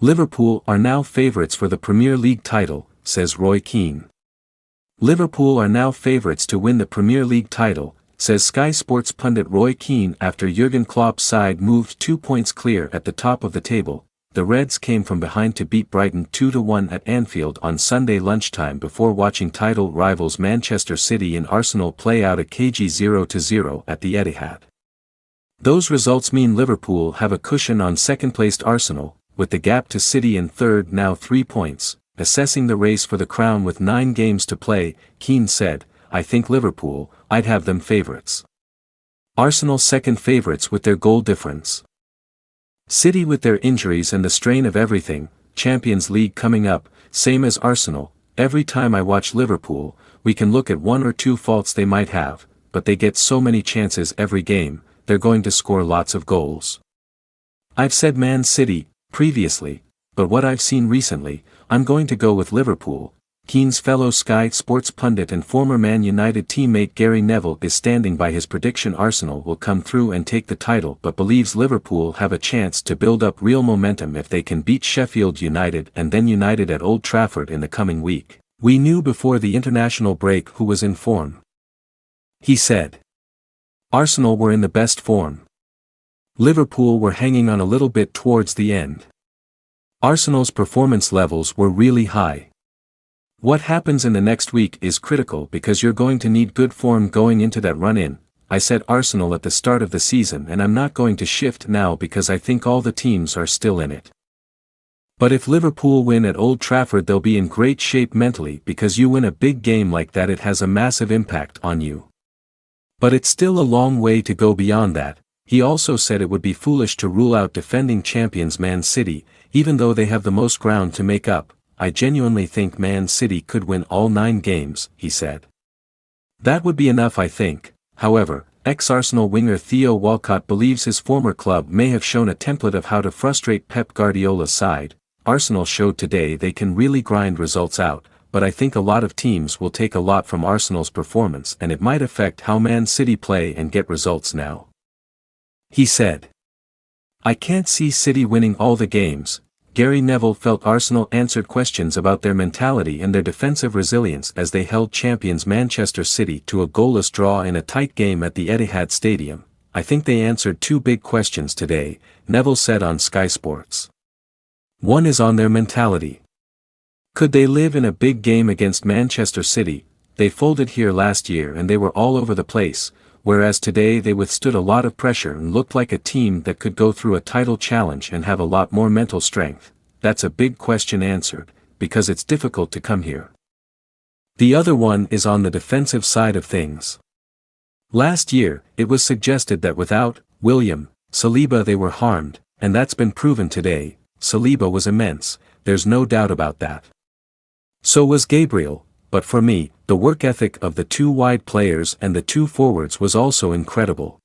Liverpool are now favourites for the Premier League title, says Roy Keane. Liverpool are now favourites to win the Premier League title, says Sky Sports pundit Roy Keane after Jurgen Klopp's side moved 2 points clear at the top of the table. The Reds came from behind to beat Brighton 2-1 at Anfield on Sunday lunchtime before watching title rivals Manchester City and Arsenal play out a cagey 0-0 at the Etihad. Those results mean Liverpool have a cushion on second-placed Arsenal, with the gap to City in third now 3 points. Assessing the race for the crown with 9 games to play, Keane said, "I think Liverpool, I'd have them favourites. Arsenal second favourites with their goal difference. City with their injuries and the strain of everything, Champions League coming up, same as Arsenal. Every time I watch Liverpool, we can look at 1 or 2 faults they might have, but they get so many chances every game, they're going to score lots of goals. I've said Man City previously, but what I've seen recently, I'm going to go with Liverpool." Keane's fellow Sky Sports pundit and former Man United teammate Gary Neville is standing by his prediction Arsenal will come through and take the title but believes Liverpool have a chance to build up real momentum if they can beat Sheffield United and then United at Old Trafford in the coming week. "We knew before the international break who was in form," he said. "Arsenal were in the best form. Liverpool were hanging on a little bit towards the end. Arsenal's performance levels were really high. What happens in the next week is critical because you're going to need good form going into that run-in. I said Arsenal at the start of the season and I'm not going to shift now because I think all the teams are still in it. But if Liverpool win at Old Trafford they'll be in great shape mentally because you win a big game like that it has a massive impact on you. But it's still a long way to go beyond that." He also said it would be foolish to rule out defending champions Man City, even though they have the most ground to make up. "I genuinely think Man City could win all 9 games, he said. "That would be enough I think." However, ex-Arsenal winger Theo Walcott believes his former club may have shown a template of how to frustrate Pep Guardiola's side. "Arsenal showed today they can really grind results out, but I think a lot of teams will take a lot from Arsenal's performance and it might affect how Man City play and get results now," he said. "I can't see City winning all the games." Gary Neville felt Arsenal answered questions about their mentality and their defensive resilience as they held champions Manchester City to a goalless draw in a tight game at the Etihad Stadium. "I think they answered 2 big questions today," Neville said on Sky Sports. "One is on their mentality. Could they live in a big game against Manchester City? They folded here last year and they were all over the place, whereas today they withstood a lot of pressure and looked like a team that could go through a title challenge and have a lot more mental strength. That's a big question answered, because it's difficult to come here." The other one is on the defensive side of things. Last year, it was suggested that without William Saliba they were harmed, and that's been proven today. Saliba was immense, there's no doubt about that. So was Gabriel, but for me, the work ethic of the 2 wide players and the 2 forwards was also incredible.